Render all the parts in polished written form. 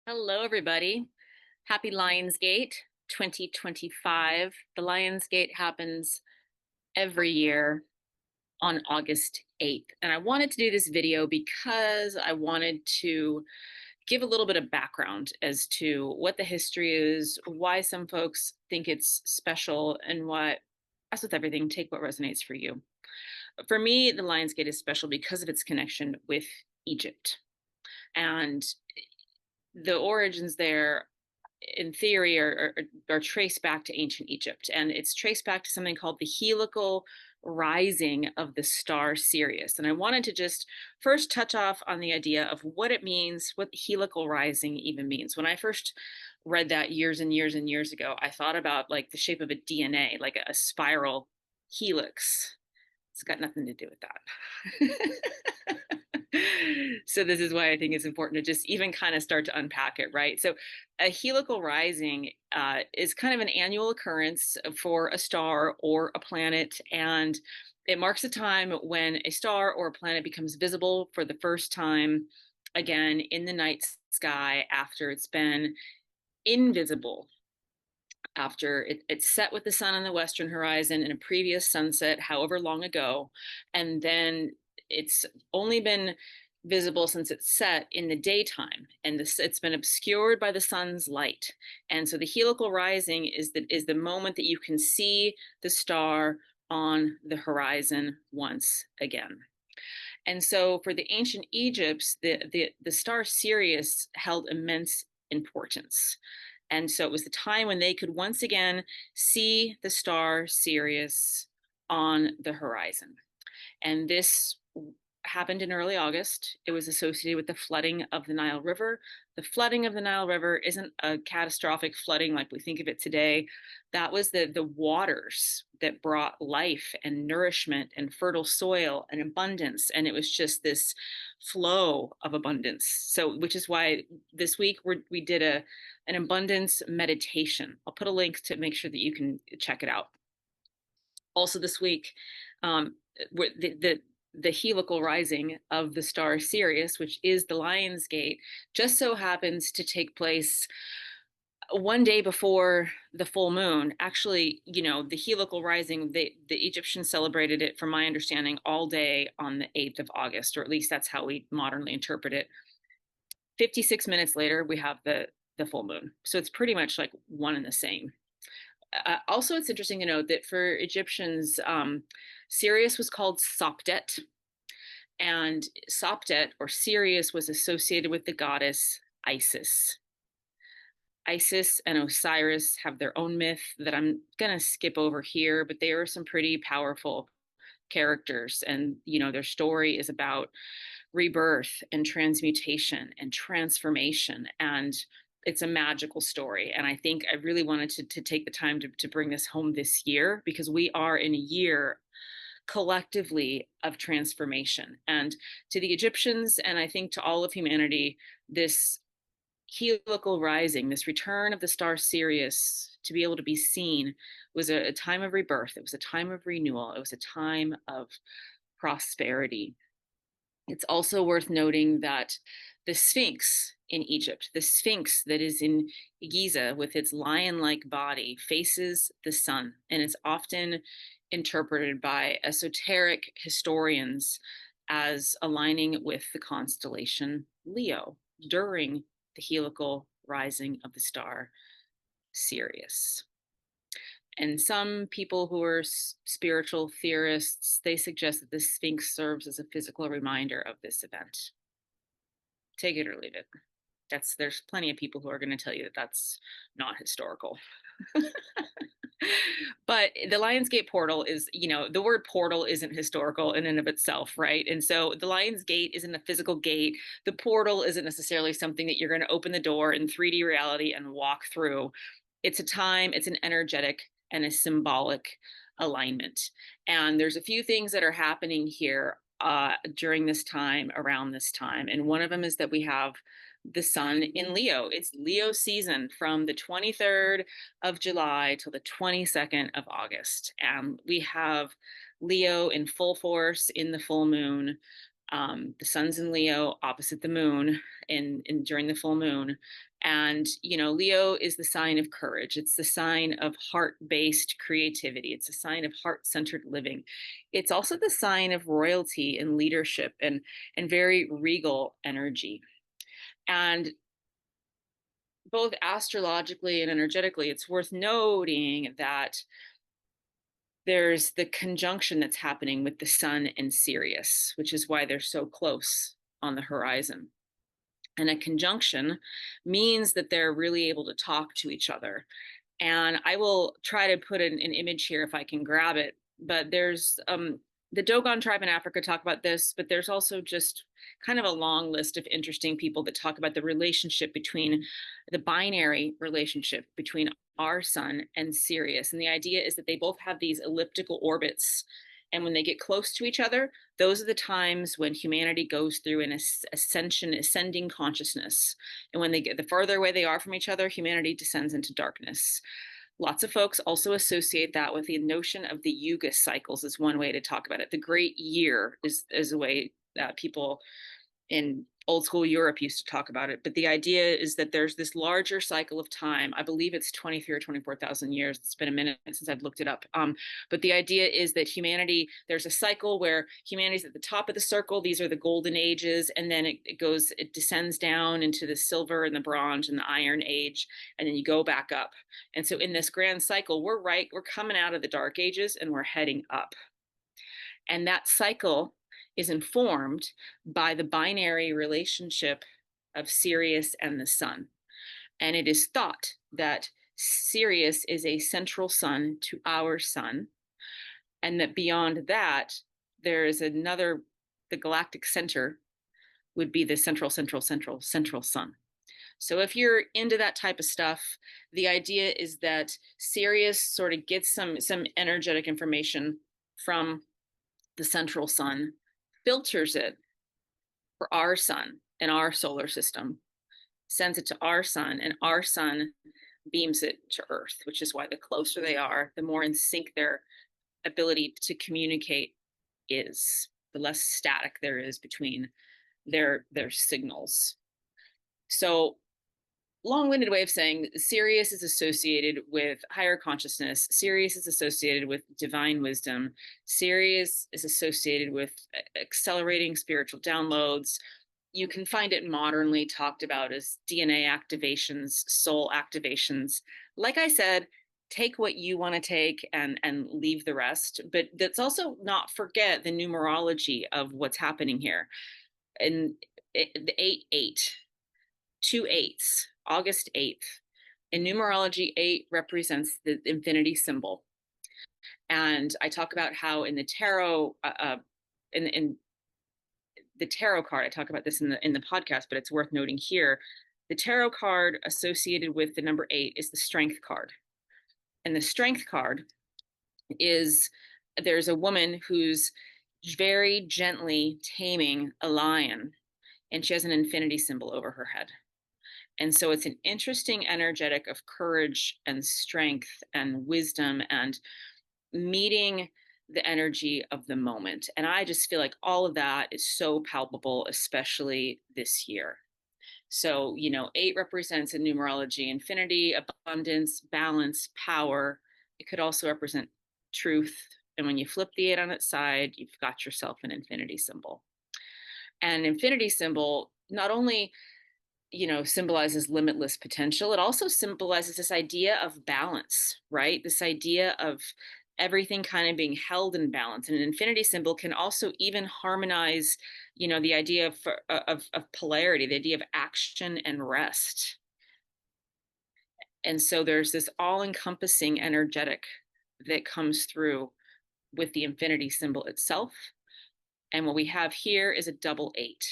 Hello, everybody. Happy Lionsgate 2025. The Lionsgate happens every year on August 8th. And I wanted to do this video because I wanted to give a little bit of background as to what the history is, why some folks think it's special, and what, as with everything, take what resonates for you. For me, the Lionsgate is special because of its connection with Egypt. And the origins there in theory are traced back to ancient Egypt, and it's traced back to something called the heliacal rising of the star Sirius. And I wanted to just first touch off on the idea of what it means, what heliacal rising even means. When I first read that years and years and years ago, I thought about like the shape of a DNA, like a spiral helix. It's got nothing to do with that. So this is why I think it's important to just even kind of start to unpack it, right? So a heliacal rising is kind of an annual occurrence for a star or a planet, and it marks a time when a star or a planet becomes visible for the first time again in the night sky after it's been invisible, after it's set with the sun on the western horizon in a previous sunset, however long ago, and then it's only been visible since it's set in the daytime, and it's been obscured by the sun's light. And so the heliacal rising is the moment that you can see the star on the horizon once again. And so for the ancient Egypts, the star Sirius held immense importance. And so it was the time when they could once again see the star Sirius on the horizon. And this happened in early August. It was associated with the flooding of the Nile River. The flooding of the Nile River isn't a catastrophic flooding like we think of it today. That was the waters that brought life and nourishment and fertile soil and abundance. And it was just this flow of abundance. So, which is why this week we did an abundance meditation. I'll put a link to make sure that you can check it out. Also, this week, the heliacal rising of the star Sirius, which is the Lion's Gate, just so happens to take place one day before the full moon. Actually, the heliacal rising, the Egyptians celebrated it, from my understanding, all day on the 8th of August, or at least that's how we modernly interpret it. 56 minutes later, we have the full moon. So it's pretty much like one and the same. Also, it's interesting to note that for Egyptians, Sirius was called Sopdet, and Sopdet or Sirius was associated with the goddess Isis. Isis and Osiris have their own myth that I'm going to skip over here, but they are some pretty powerful characters. And, their story is about rebirth and transmutation and transformation. And it's a magical story. And I think I really wanted to take the time to bring this home this year, because we are in a year collectively of transformation. And to the Egyptians, and I think to all of humanity, this heliacal rising, this return of the star Sirius to be able to be seen, was a time of rebirth. It was a time of renewal. It was a time of prosperity. It's also worth noting that the Sphinx in Egypt, the Sphinx that is in Giza with its lion like body, faces the sun. And it's often interpreted by esoteric historians as aligning with the constellation Leo during the heliacal rising of the star Sirius. And some people who are spiritual theorists, they suggest that the Sphinx serves as a physical reminder of this event. Take it or leave it. There's plenty of people who are going to tell you that that's not historical. But the Lionsgate portal is, the word portal isn't historical in and of itself, right? And so the Lion's Gate isn't a physical gate. The portal isn't necessarily something that you're going to open the door in 3D reality and walk through. It's a time, it's an energetic and a symbolic alignment. And there's a few things that are happening here during this time, around this time. And one of them is that we have the sun in Leo. It's Leo season from the 23rd of July till the 22nd of August. And we have Leo in full force in the full moon. The sun's in Leo opposite the moon in during the full moon. And, you know, Leo is the sign of courage. It's the sign of heart-based creativity. It's a sign of heart-centered living. It's also the sign of royalty and leadership and very regal energy. And both astrologically and energetically, it's worth noting that there's the conjunction that's happening with the sun and Sirius, which is why they're so close on the horizon. And a conjunction means that they're really able to talk to each other. And I will try to put an image here if I can grab it. But there's the Dogon tribe in Africa talk about this, but there's also just kind of a long list of interesting people that talk about the relationship between the binary relationship between our sun and Sirius. And the idea is that they both have these elliptical orbits. And when they get close to each other, those are the times when humanity goes through an ascending consciousness. And when they get the further away they are from each other, humanity descends into darkness. Lots of folks also associate that with the notion of the yuga cycles is one way to talk about it. The great year is a way that people in old school Europe used to talk about it. But the idea is that there's this larger cycle of time. I believe it's 23 or 24,000 years. It's been a minute since I've looked it up. But the idea is that humanity, there's a cycle where humanity's at the top of the circle. These are the golden ages. And then it descends down into the silver and the bronze and the iron age. And then you go back up. And so in this grand cycle, we're coming out of the dark ages and we're heading up. And that cycle is informed by the binary relationship of Sirius and the sun. And it is thought that Sirius is a central sun to our sun, and that beyond that, there is another, the galactic center would be the central sun. So if you're into that type of stuff, the idea is that Sirius sort of gets some energetic information from the central sun, filters it for our sun and our solar system, sends it to our sun, and our sun beams it to Earth, which is why the closer they are, the more in sync their ability to communicate is, the less static there is between their signals. So long-winded way of saying Sirius is associated with higher consciousness. Sirius is associated with divine wisdom. Sirius is associated with accelerating spiritual downloads. You can find it modernly talked about as DNA activations, soul activations. Like I said, take what you want to take and leave the rest. But let's also not forget the numerology of what's happening here. And the 8-8, 2 8s, August 8th. In numerology, 8 represents the infinity symbol. And I talk about how in the tarot, in the tarot card, I talk about this in the podcast, but it's worth noting here. The tarot card associated with the number 8 is the strength card. And the strength card is, there's a woman who's very gently taming a lion, and she has an infinity symbol over her head. And so it's an interesting energetic of courage and strength and wisdom and meeting the energy of the moment. And I just feel like all of that is so palpable, especially this year. So, you know, 8 represents in numerology infinity, abundance, balance, power. It could also represent truth. And when you flip the 8 on its side, you've got yourself an infinity symbol. And infinity symbol not only, you know, symbolizes limitless potential, it also symbolizes this idea of balance, right? This idea of everything kind of being held in balance. And an infinity symbol can also even harmonize, you know, the idea of polarity, the idea of action and rest. And so there's this all-encompassing energetic that comes through with the infinity symbol itself. And what we have here is a double 8.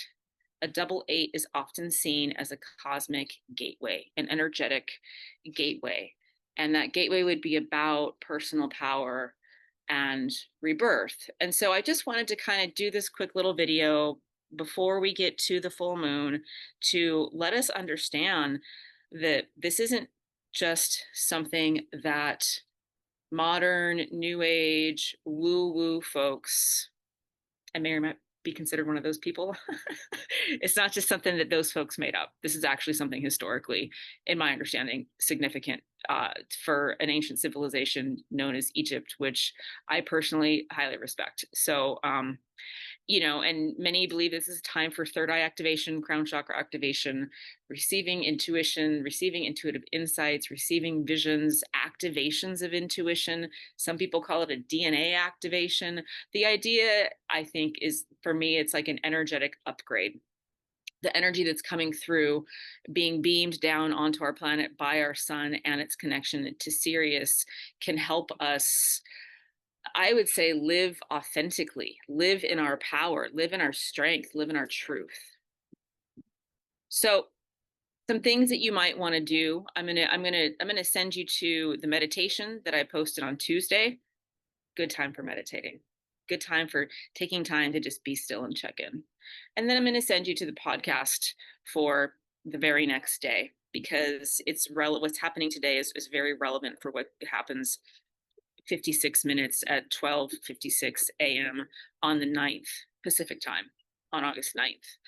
A double 8 is often seen as a cosmic gateway, an energetic gateway. And that gateway would be about personal power and rebirth. And so I just wanted to kind of do this quick little video before we get to the full moon to let us understand that this isn't just something that modern new age woo-woo folks, I may be considered one of those people. It's not just something that those folks made up. This is actually something historically, in my understanding, significant for an ancient civilization known as Egypt, which I personally highly respect. So, and many believe this is a time for third eye activation, crown chakra activation, receiving intuition, receiving intuitive insights, receiving visions, activations of intuition. Some people call it a DNA activation. The idea, I think, is for me, it's like an energetic upgrade. The energy that's coming through, being beamed down onto our planet by our sun and its connection to Sirius, can help us, I would say, live authentically, live in our power, live in our strength, live in our truth. So some things that you might want to do, I'm gonna send you to the meditation that I posted on Tuesday. Good time for meditating. Good time for taking time to just be still and check in. And then I'm going to send you to the podcast for the very next day, because what's happening today is very relevant for what happens 56 minutes at 12:56 a.m. on the 9th Pacific time, on August 9th.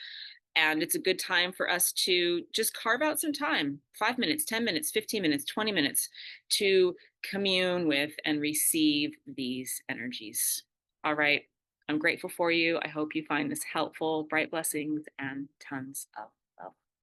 And it's a good time for us to just carve out some time, 5 minutes, 10 minutes, 15 minutes, 20 minutes, to commune with and receive these energies. All right. I'm grateful for you. I hope you find this helpful. Bright blessings and tons of